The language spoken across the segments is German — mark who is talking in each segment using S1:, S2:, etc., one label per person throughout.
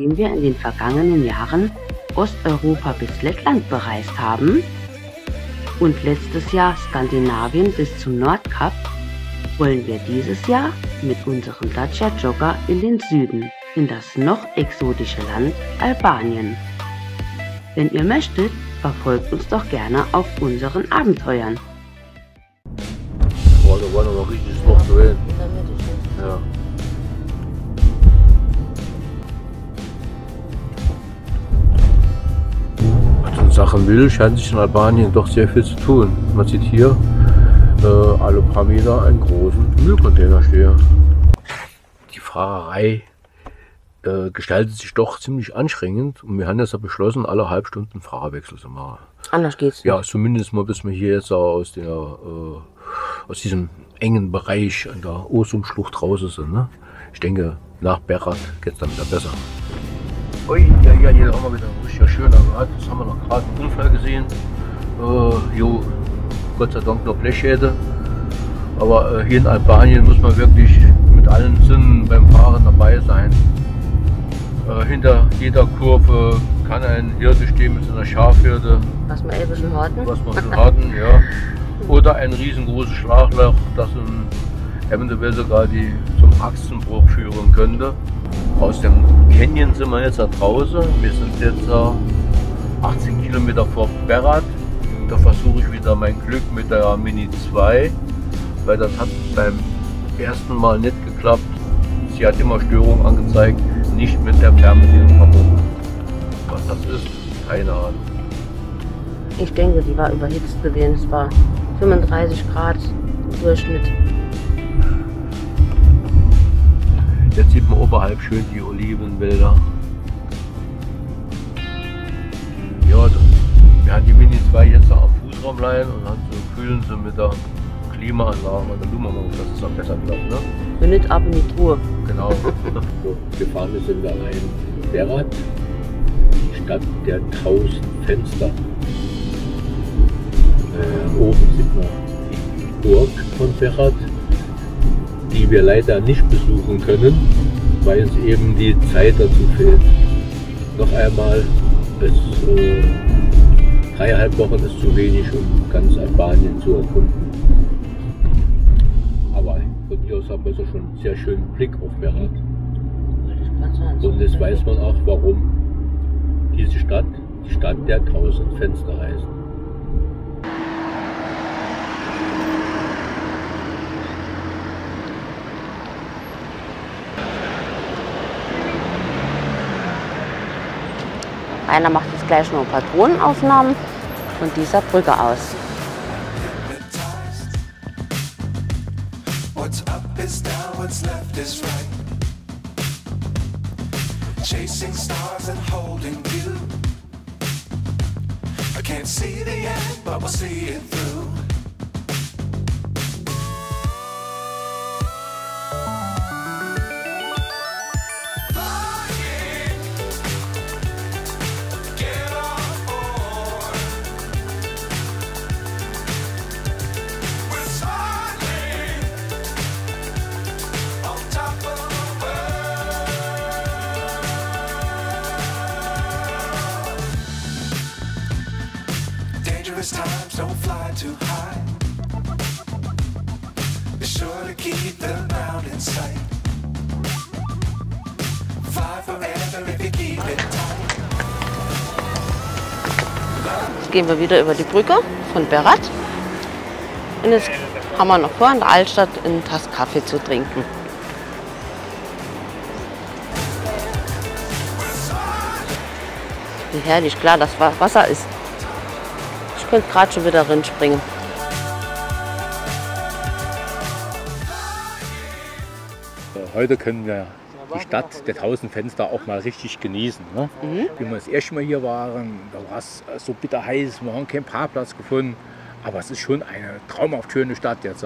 S1: nachdem wir in den vergangenen Jahren Osteuropa bis Lettland bereist haben und letztes Jahr Skandinavien bis zum Nordkap, wollen wir dieses Jahr mit unserem Dacia Jogger in den Süden, in das noch exotische Land Albanien. Wenn ihr möchtet, verfolgt uns doch gerne auf unseren Abenteuern.
S2: Boah, da war noch ein richtiges Loch drin. Ja. Also in Sachen Müll scheint sich in Albanien doch sehr viel zu tun. Man sieht hier alle paar Meter einen großen Müllcontainer stehen. Die Fahrerei gestaltet sich doch ziemlich anstrengend und wir haben jetzt ja beschlossen, alle halbe Stunden Fahrerwechsel zu machen.
S1: Anders geht's nicht.
S2: Ja, zumindest mal bis wir hier jetzt aus diesem engen Bereich an der Osum-Schlucht draußen sind. Ne? Ich denke, nach Berat geht es dann wieder besser. Ui, ja, hier haben wir wieder ein richtig schöner Rad. Das haben wir noch gerade einen Unfall gesehen. Jo, Gott sei Dank noch Blechschäden. Aber hier in Albanien muss man wirklich mit allen Sinnen beim Fahren dabei sein. Hinter jeder Kurve kann ein Hirte stehen mit seiner Schafhirte.
S1: Was wir eben schon hatten.
S2: Was wir schon hatten, ja. Oder ein riesengroßes Schlagloch, das eventuell sogar zum Achsenbruch führen könnte. Aus dem Canyon sind wir jetzt da draußen. Wir sind jetzt 18 Kilometer vor Berat. Da versuche ich wieder mein Glück mit der Mini 2, weil das hat beim ersten Mal nicht geklappt. Sie hat immer Störungen angezeigt, nicht mit der Fernbedienung verbunden. Was das ist, keine Ahnung.
S1: Ich denke, die war überhitzt gewesen. Es war 35 Grad im Durchschnitt.
S2: Jetzt sieht man oberhalb schön die Olivenwälder. Ja, wir haben die Mini 2 jetzt am Fußraumlein und dann kühlen sie mit der Klimaanlage. Und dann tun wir mal, dass es dann besser klappt. Ne?
S1: Bin nicht ab in die Tour.
S2: Genau. Wir fahren jetzt in der einen Berat, die Stadt der 1000 Fenster. Oben sieht man die Burg von Berat, die wir leider nicht besuchen können, weil uns eben die Zeit dazu fehlt. Noch einmal, 3,5 Wochen ist zu wenig, um ganz Albanien zu erkunden. Aber von hier aus haben wir so schon einen sehr schönen Blick auf Berat. Und jetzt weiß man auch, warum diese Stadt die Stadt der 1000 Fenster heißt.
S1: Rainer macht jetzt gleich noch ein paar Drohnenaufnahmen von dieser Brücke aus.
S3: What's up is down, what's left is right. Chasing stars and holding you. I can't see the end, but we'll see it through. Times don't fly too high. Be sure to keep the ground in sight. Fly forever if you keep it tight.
S1: Jetzt gehen wir wieder über die Brücke von Berat. Und jetzt haben wir noch vor, in der Altstadt eine Tasse Kaffee zu trinken. Wie herrlich klar das Wasser ist. Ich könnte gerade schon wieder rinspringen.
S2: Heute können wir die Stadt der 1000 Fenster auch mal richtig genießen. Ne? Wie wir das erste Mal hier waren, da war es so bitter heiß, wir haben keinen Parkplatz gefunden. Aber es ist schon eine traumhaft schöne Stadt jetzt.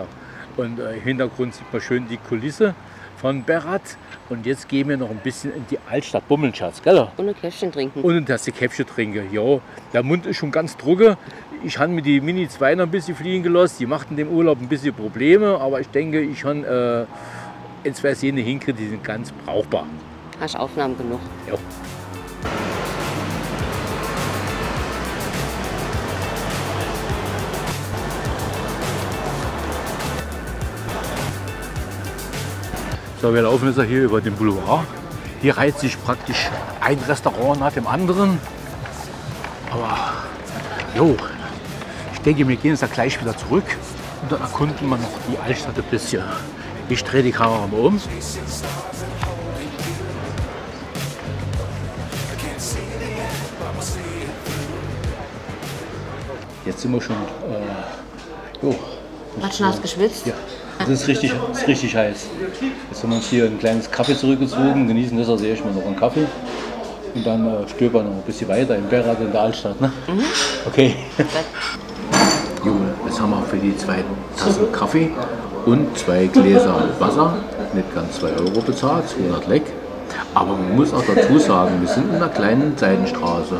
S2: Und im Hintergrund sieht man schön die Kulisse von Berat. Und jetzt gehen wir noch ein bisschen in die Altstadt bummeln, Schatz, gell?
S1: Und ein Käffchen trinken.
S2: Und dass ich Käffchen trinke, ja. Der Mund ist schon ganz drucke. Ich habe mir die Mini 2 noch ein bisschen fliegen gelassen. Die machten dem Urlaub ein bisschen Probleme. Aber ich denke, ich habe in 2 Szenen hinkriege, die sind ganz brauchbar.
S1: Hast Aufnahmen genug?
S2: Ja. So, wir laufen jetzt hier über den Boulevard. Hier reiht sich praktisch ein Restaurant nach dem anderen. Aber jo, ich denke, wir gehen jetzt gleich wieder zurück und dann erkunden wir noch die Altstadt ein bisschen. Ich drehe die Kamera mal um. Jetzt sind wir schon.
S1: Hat schon nass geschwitzt?
S2: Ja, das ist richtig heiß. Jetzt haben wir uns hier ein kleines Kaffee zurückgezogen, genießen das also erstmal noch einen Kaffee. Und dann stöbern wir noch ein bisschen weiter in Berat in der Altstadt. Ne? Mhm. Okay. Jo, jetzt haben wir für die 2 Tassen Kaffee und 2 Gläser Wasser nicht ganz 2 € bezahlt, 200 Leck. Aber man muss auch dazu sagen, wir sind in einer kleinen Seitenstraße.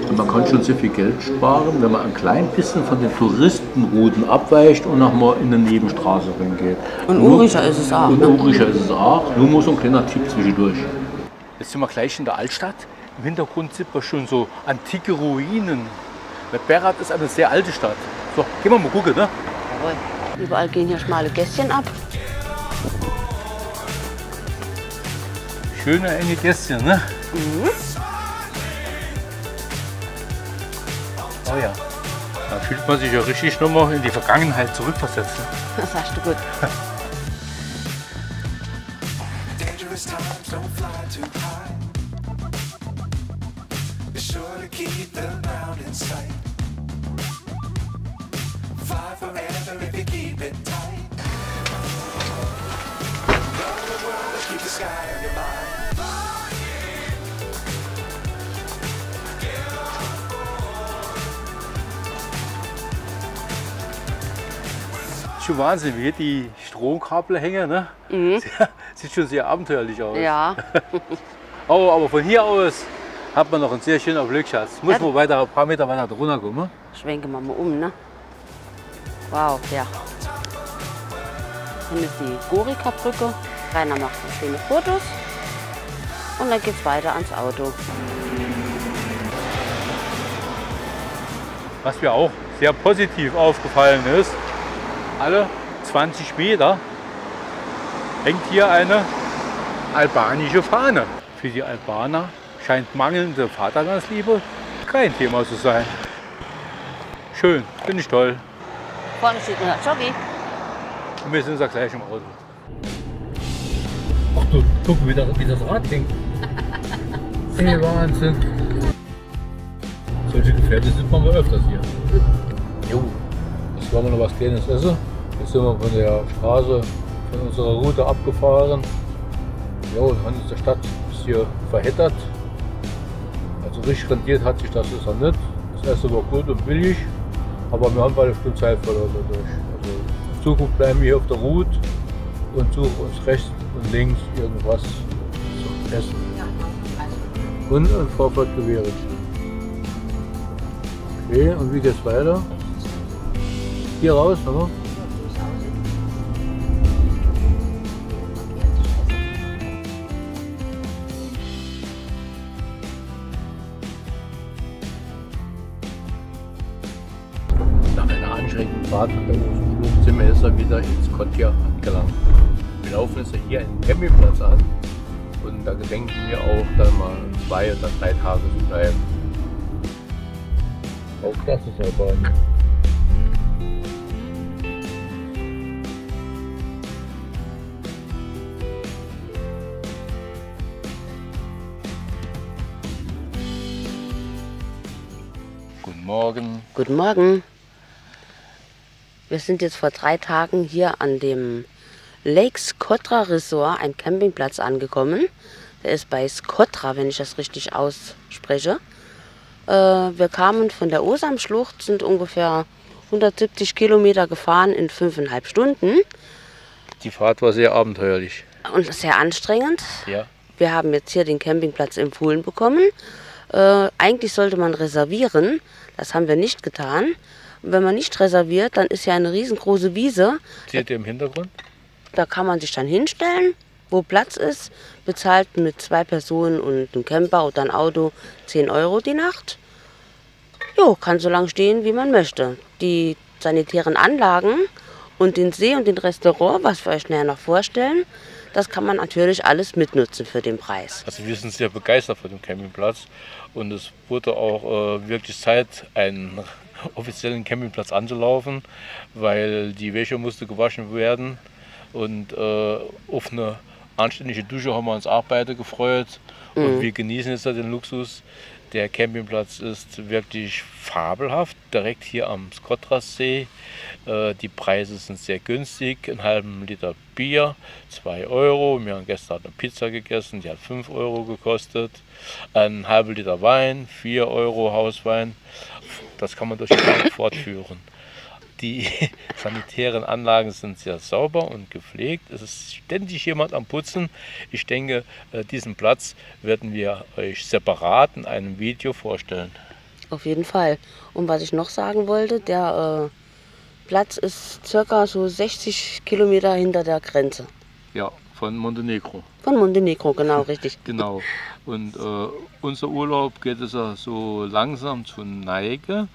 S2: Und man kann schon sehr viel Geld sparen, wenn man ein klein bisschen von den Touristenrouten abweicht und nochmal in eine Nebenstraße reingeht.
S1: Und urischer ist es auch.
S2: Und urischer ist es auch. Nur mal so ein kleiner Tipp zwischendurch. Jetzt sind wir gleich in der Altstadt. Im Hintergrund sieht man schon so antike Ruinen. Berat ist eine sehr alte Stadt. So, gehen wir mal gucken, ne?
S1: Jawohl. Überall gehen hier schmale Gässchen ab.
S2: Schöne enge Gässchen, ne?
S1: Mhm.
S2: Oh ja. Da fühlt man sich ja richtig nochmal in die Vergangenheit zurückversetzt.
S1: Das hast du gut.
S3: Dangerous times don't fly too high. Be sure to keep the ground in sight. Fly forever if you keep it tight. Love the world and keep the sky on your mind.
S2: Schon Wahnsinn, wie hier die Stromkabel hängen. Ne?
S1: Mhm.
S2: Sieht schon sehr abenteuerlich aus.
S1: Ja.
S2: Oh, aber von hier aus hat man noch einen sehr schönen Blick, Schatz. Muss man weiter, ein paar Meter weiter runter kommen.
S1: Schwenken wir mal um, ne? Wow, ja. Hier ist die Gorica-Brücke. Rainer macht schöne Fotos. Und dann geht's weiter ans Auto.
S2: Was mir auch sehr positiv aufgefallen ist, alle 20 Meter hängt hier eine albanische Fahne. Für die Albaner scheint mangelnde Vaterlandsliebe kein Thema zu sein. Schön, finde ich toll.
S1: Vorne steht eine Joggi.
S2: Und wir sind ja gleich im Auto. Ach du, guck wie das Rad hängt. Hey, Wahnsinn. Solche Gefährte sieht man mal öfters hier. Jo, jetzt wollen wir noch was Kleines essen. Jetzt sind wir von der Straße, von unserer Route abgefahren. Jo, und haben uns der Stadt ist hier verheddert. Also richtig rentiert hat sich das ist noch nicht. Das Essen war gut und billig, aber wir haben bald eine Stunde Zeit verloren dadurch. Also in Zukunft bleiben wir hier auf der Route und suchen uns rechts und links irgendwas zum Essen. Und ein Vorfahrtgewehre. Okay, und wie geht's weiter? Hier raus, oder? Nach einer anstrengenden Fahrt an der Osenschlucht sind wir jetzt wieder in Skopje angelangt. Wir laufen jetzt hier einen Campingplatz an und da gedenken wir auch dann mal 2 oder 3 Tage zu bleiben. Auch das ist Albanien. Guten Morgen.
S1: Guten Morgen. Wir sind jetzt vor 3 Tagen hier an dem Lake Skotra Resort, ein Campingplatz, angekommen. Der ist bei Skotra, wenn ich das richtig ausspreche. Wir kamen von der Osamschlucht, sind ungefähr 170 Kilometer gefahren in 5,5 Stunden.
S2: Die Fahrt war sehr abenteuerlich.
S1: Und sehr anstrengend.
S2: Ja.
S1: Wir haben jetzt hier den Campingplatz empfohlen bekommen. Eigentlich sollte man reservieren. Das haben wir nicht getan. Und wenn man nicht reserviert, dann ist ja eine riesengroße Wiese.
S2: Seht ihr im Hintergrund?
S1: Da kann man sich dann hinstellen, wo Platz ist, bezahlt mit 2 Personen und einem Camper oder ein Auto 10 € die Nacht. Jo, kann so lange stehen, wie man möchte. Die sanitären Anlagen und den See und den Restaurant, was wir euch nachher noch vorstellen, das kann man natürlich alles mitnutzen für den Preis.
S2: Also wir sind sehr begeistert von dem Campingplatz und es wurde auch wirklich Zeit, einen offiziellen Campingplatz anzulaufen, weil die Wäsche musste gewaschen werden und auf eine anständige Dusche haben wir uns auch beide gefreut und wir genießen jetzt den Luxus. Der Campingplatz ist wirklich fabelhaft, direkt hier am Skotrassee. Die Preise sind sehr günstig, einen halben Liter Bier, 2 Euro. Wir haben gestern eine Pizza gegessen, die hat 5 Euro gekostet. Ein halber Liter Wein, 4 Euro Hauswein. Das kann man durch den Tag fortführen. Die sanitären Anlagen sind sehr sauber und gepflegt. Es ist ständig jemand am Putzen. Ich denke, diesen Platz werden wir euch separat in einem Video vorstellen.
S1: Auf jeden Fall. Und was ich noch sagen wollte, der Platz ist circa so 60 Kilometer hinter der Grenze.
S2: Ja, von Montenegro.
S1: Von Montenegro, genau, richtig.
S2: Genau. Und unser Urlaub geht es ja so langsam zur Neige.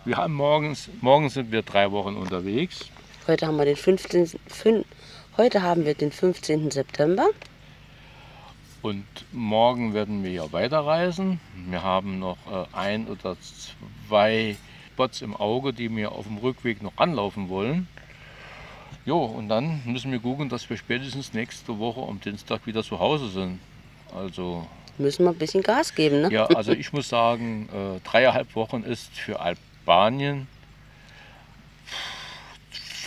S2: Wir haben morgen sind wir 3 Wochen unterwegs.
S1: Heute haben wir den 15. September.
S2: Und morgen werden wir ja weiterreisen. Wir haben noch 1 oder 2 Spots im Auge, die wir auf dem Rückweg noch anlaufen wollen. Jo, und dann müssen wir gucken, dass wir spätestens nächste Woche am Dienstag wieder zu Hause sind. Also
S1: Müssen wir ein bisschen Gas geben, ne?
S2: ja, also ich muss sagen, 3,5 Wochen ist für Albanien,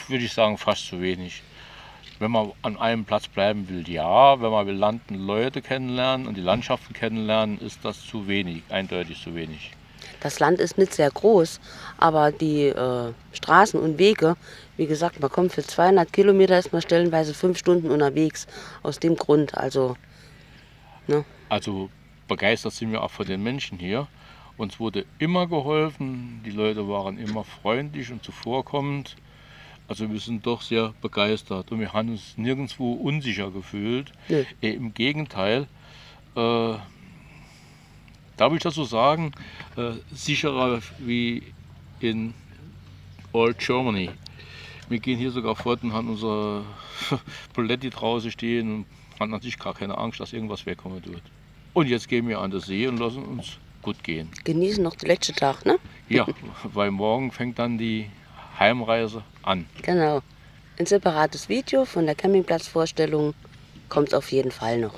S2: würde ich sagen, fast zu wenig. Wenn man an einem Platz bleiben will, ja. Wenn man will landen, Leute kennenlernen und die Landschaften kennenlernen, ist das zu wenig, eindeutig zu wenig.
S1: Das Land ist nicht sehr groß, aber die Straßen und Wege, wie gesagt, man kommt für 200 Kilometer, ist man stellenweise 5 Stunden unterwegs. Aus dem Grund, also, ne?
S2: Also begeistert sind wir auch von den Menschen hier. Uns wurde immer geholfen, die Leute waren immer freundlich und zuvorkommend. Also wir sind doch sehr begeistert und wir haben uns nirgendwo unsicher gefühlt.
S1: Nee.
S2: Im Gegenteil, darf ich dazu sagen, sicherer wie in Old Germany. Wir gehen hier sogar fort und haben unsere Poletti draußen stehen und haben an sich gar keine Angst, dass irgendwas wegkommen wird. Und jetzt gehen wir an den See und lassen uns gut gehen.
S1: Genießen noch den letzten Tag, ne?
S2: Ja, weil morgen fängt dann die Heimreise an.
S1: Genau. Ein separates Video von der Campingplatzvorstellung kommt es auf jeden Fall noch.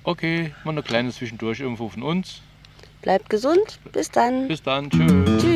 S2: Okay, mal eine kleine Zwischendurch irgendwo von uns.
S1: Bleibt gesund, bis dann.
S2: Bis dann, tschüss.
S1: Tschüss.